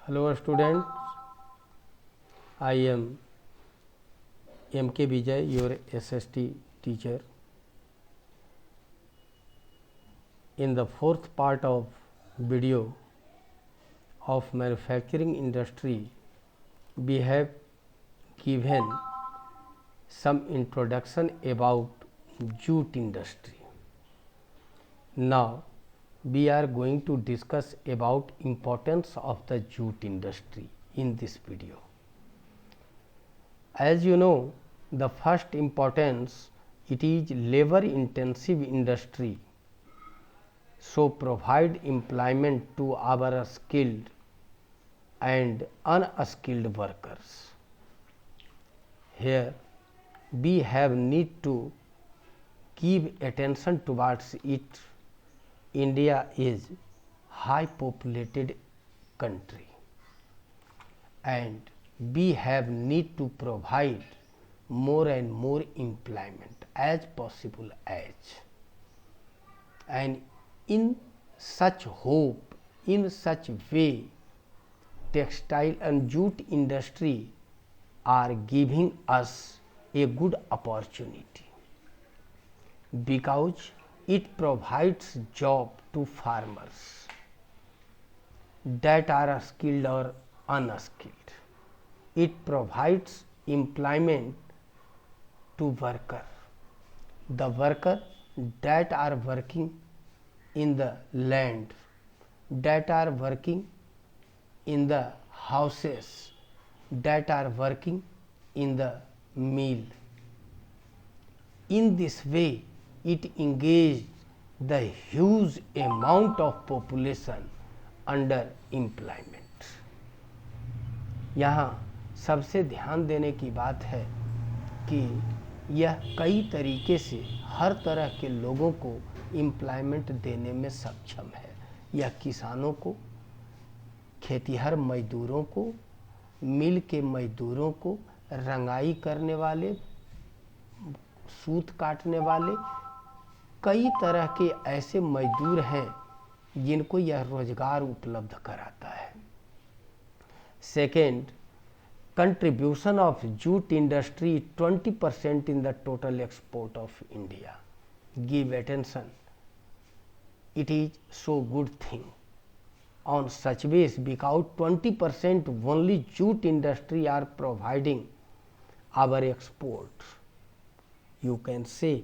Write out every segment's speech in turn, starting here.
Hello students, I am M.K. Vijay, your SST teacher. In the fourth part of video of manufacturing industry, we have given some introduction about jute industry. Now we are going to discuss about importance of the jute industry in this video. As you know, the first importance, it is labor intensive industry, so provide employment to our skilled and unskilled workers. Here we have need to give attention towards it. India is high populated country and we have need to provide more and more employment as possible as, and in such hope, in such way, textile and jute industry are giving us a good opportunity because it provides job to farmers that are skilled or unskilled. It provides employment to worker, the worker that are working in the land, that are working in the houses, that are working in the mill. In this way, it engaged the huge amount of population under employment. यहाँ सबसे ध्यान देने की बात है कि यह कई तरीके से हर तरह के लोगों को एम्प्लॉयमेंट देने में सक्षम है। यह किसानों को, खेतीहर मजदूरों को, मिल के मजदूरों को, रंगाई करने वाले, सूत काटने वाले, कई तरह के ऐसे मजदूर हैं जिनको यह रोजगार उपलब्ध कराता है। Second, contribution of jute industry 20% in the total export of India. Give attention, it is so good thing on such ways because 20% only jute industry are providing our export. You can say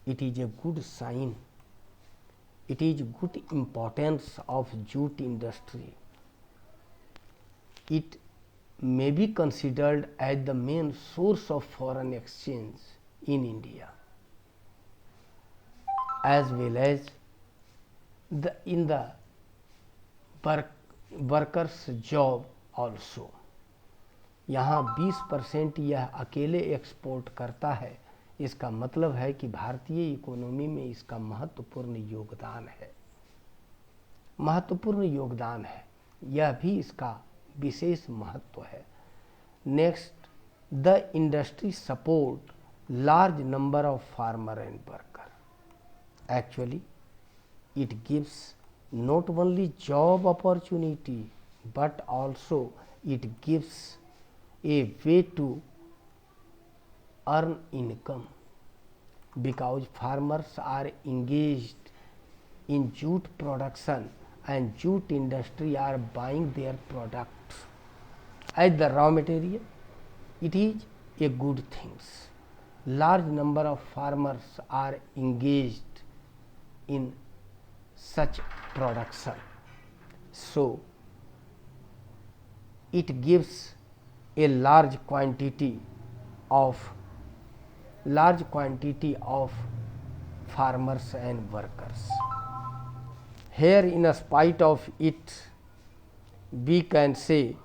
it is a good sign, it is good importance of jute industry. It may be considered as the main source of foreign exchange in India, as well as in the workers job also. यहाँ 20% यह अकेले export करता है, इसका मतलब है कि भारतीय इकोनॉमी में इसका महत्वपूर्ण योगदान है, यह भी इसका विशेष महत्व है। Next, the industry support large number of farmer and worker. Actually it gives not only job opportunity but also it gives a way to earn income because farmers are engaged in jute production and jute industry are buying their products as the raw material. It is a good things. Large number of farmers are engaged in such production, so it gives a large quantity of farmers and workers. Here, in spite of it, we can say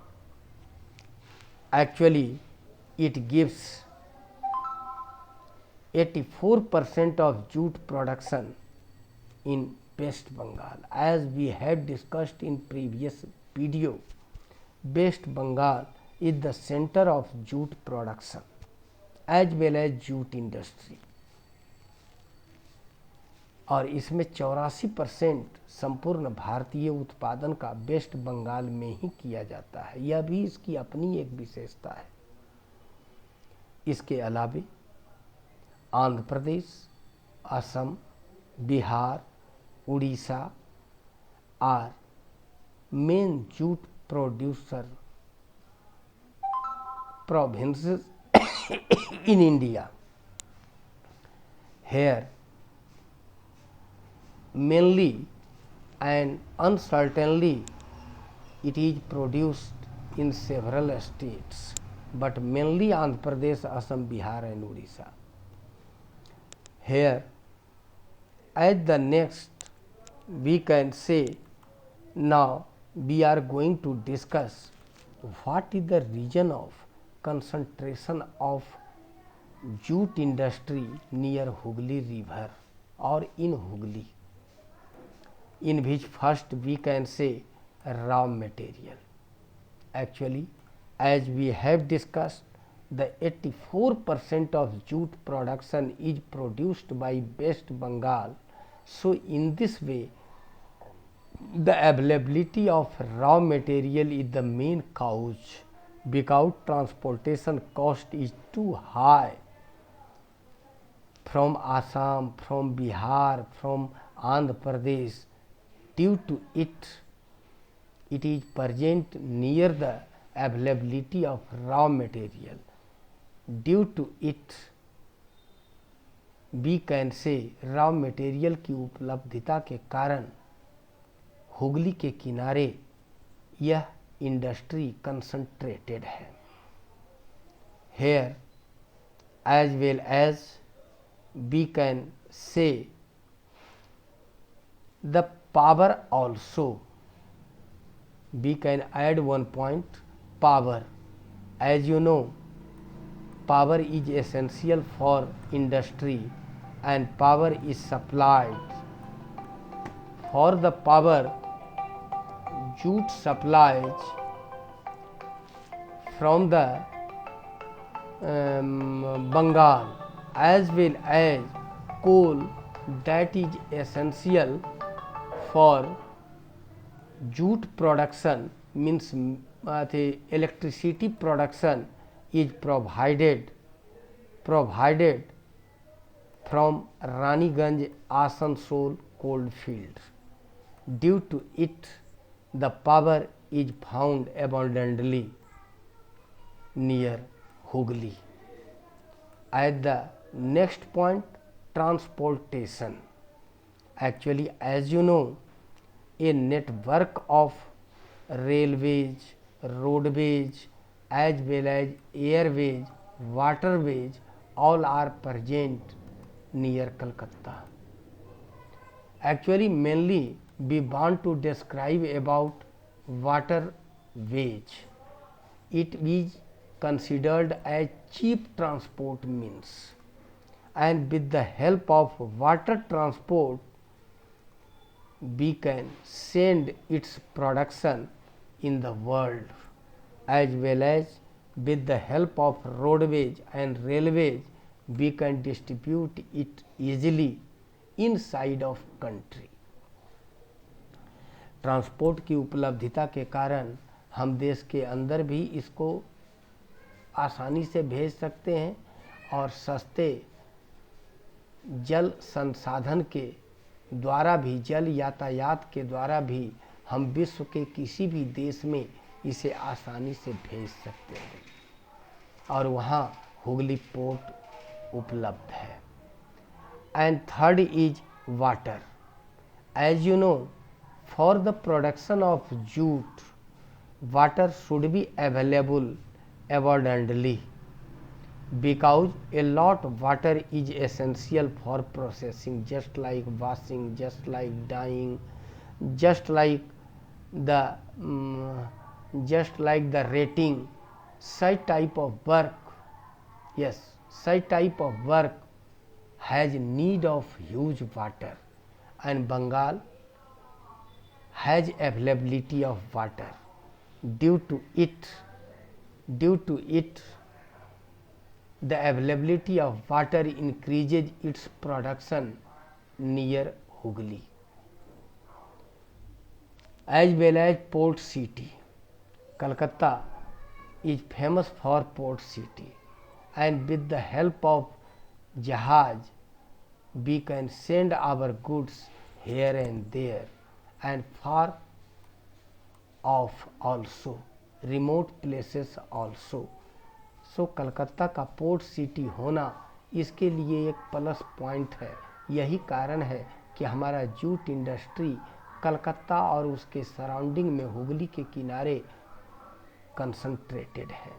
actually it gives 84% of jute production in West Bengal. As we had discussed in previous video, West Bengal is the center of jute production as well as jute industry. और इसमें 84% संपूर्ण भारतीय उत्पादन का waste Bengal में ही किया जाता है। यह भी इसकी अपनी एक विशेषता है। इसके अलावे Andhra Pradesh, Assam, Bihar, Orissa are main jute producer provinces in India. Here, mainly and uncertainly, it is produced in several states, but mainly Andhra Pradesh, Assam, Bihar, and Odisha. Here, as the next, we can say now we are going to discuss what is the region of concentration of jute industry near Hooghly river or in Hooghly, in which first we can say raw material. Actually, as we have discussed, the 84% of jute production is produced by West Bengal. So, in this way, the availability of raw material is the main cause, because transportation cost is too high from Assam, from Bihar, from Andhra Pradesh. Due to it is present near the availability of raw material. Due to it, we can say raw material की उपलब्धता के कारण हुगली के किनारे यह industry concentrated है. Here as well as we can say the power also, we can add one point, power. As you know, power is essential for industry and power is supplied. For the power, jute supplies from the Bengal as well as coal that is essential for jute production, means the electricity production is provided from Raniganj Asansol coal field. Due to it, the power is found abundantly near Hooghly. At the next point, transportation. Actually, as you know, a network of railways, roadways, as well as airways, waterways, all are present near Calcutta. Actually, mainly we want to describe about waterways. It is considered as cheap transport means, and with the help of water transport we can send its production in the world, as well as with the help of roadways and railways we can distribute it easily inside of country. Transport की उपलब्धता के कारण हम देश के अंदर भी इसको आसानी से भेज सकते हैं और सस्ते जल संसाधन के द्वारा भी, जल यातायात के द्वारा भी हम विश्व के किसी भी देश में इसे आसानी से भेज सकते हैं और वहाँ हुगली पोर्ट उपलब्ध है. And third is water. As you know, for the production of jute, water should be available abundantly, because a lot of water is essential for processing, just like washing, just like dyeing, just like the rating, such type of work. Yes, such type of work has need of huge water, and Bengal has availability of water. Due to it, the availability of water increases its production near Hooghly, as well as port city. Calcutta is famous for port city, and with the help of Jahaj we can send our goods here and there and far off also, remote places also. सो कलकत्ता का port city होना इसके लिए एक plus point है। यही कारण है कि हमारा जूट इंडस्ट्री कलकत्ता और उसके सराउंडिंग में हुगली के किनारे कंसंट्रेटेड है।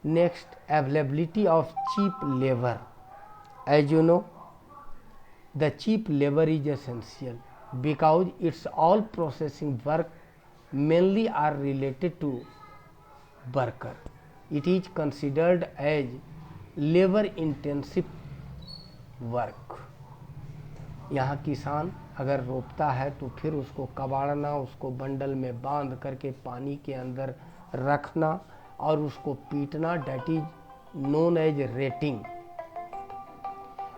Next, availability of cheap labour. As you know, the cheap labour is essential because it's all processing work mainly are related to worker. It is considered as labor intensive work. यहाँ किसान अगर रोपता है तो फिर उसको कबाड़ना, उसको bundle में बांध करके पानी के अंदर रखना और उसको पीटना, that is known as retting.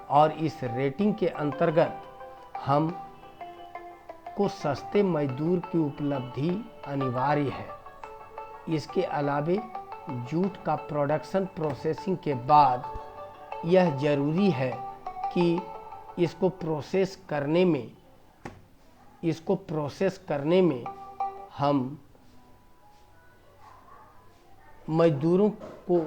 और इस रेटिंग के अंतर्गत हम को सस्ते मजदूर की उपलब्धि अनिवार्य है। इसके अलावे जूट का प्रोडक्शन प्रोसेसिंग के बाद यह जरूरी है कि इसको प्रोसेस करने में हम मजदूरों को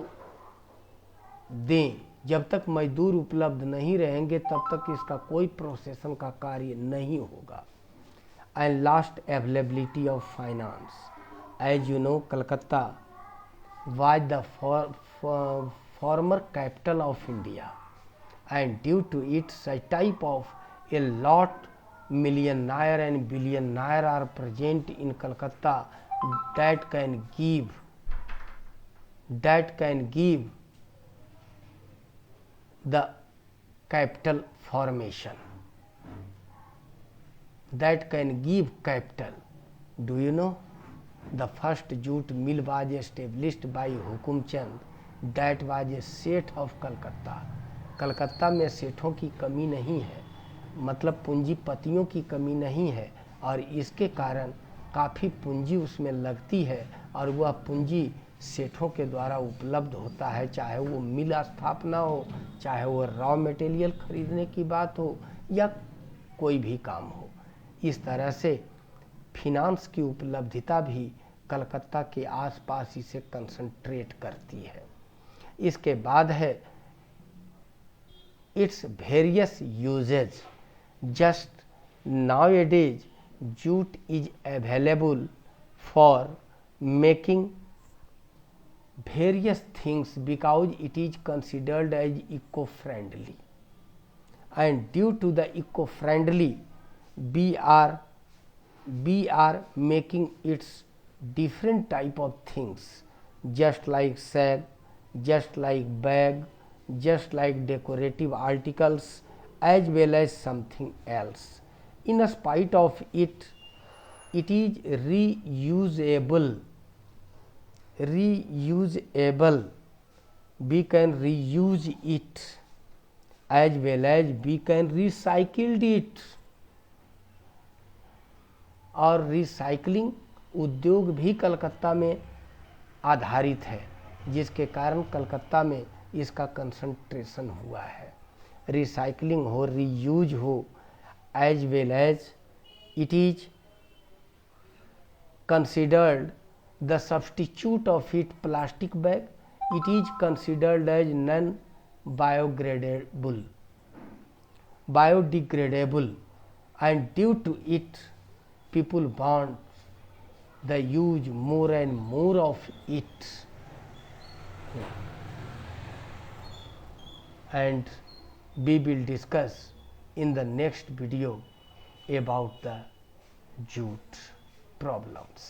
दें। जब तक मजदूर उपलब्ध नहीं रहेंगे तब तक इसका कोई प्रोसेसन का कार्य नहीं होगा। And last, availability of finance. As you know, Calcutta was the former capital of India, and due to it, such type of a lot millionaire and billionaire are present in Calcutta that can give the capital formation. That can give capital. Do you know? The first jute mill was established by Hukum Chand. That was a सेठ of Calcutta. Calcutta में सेठों की कमी नहीं है, मतलब पूंजीपतियों की कमी नहीं है, और इसके कारण काफ़ी पूंजी उसमें लगती है और वह पूंजी सेठों के द्वारा उपलब्ध होता है, चाहे वो मिल स्थापना हो, चाहे वो रॉ मटेरियल खरीदने की बात हो या कोई भी काम हो। इस तरह से फिनांस की उपलब्धता भी कलकत्ता के आसपास इसे कंसंट्रेट करती है। इसके बाद है its various uses. Just nowadays jute is available for making various things because it is considered as eco friendly, and due to the eco friendly we are making its different type of things, just like sack, just like bag, just like decorative articles, as well as something else. In spite of it, it is reusable. We can reuse it as well as we can recycle it. और recycling उद्योग भी कलकत्ता में आधारित है, जिसके कारण कलकत्ता में इसका कंसंट्रेशन हुआ है। रिसाइकलिंग हो, रीयूज हो, as well as it is considered the substitute of it plastic bag, it is considered as non biodegradable, and due to it people want the use more and more of it, and we will discuss in the next video about the jute problems.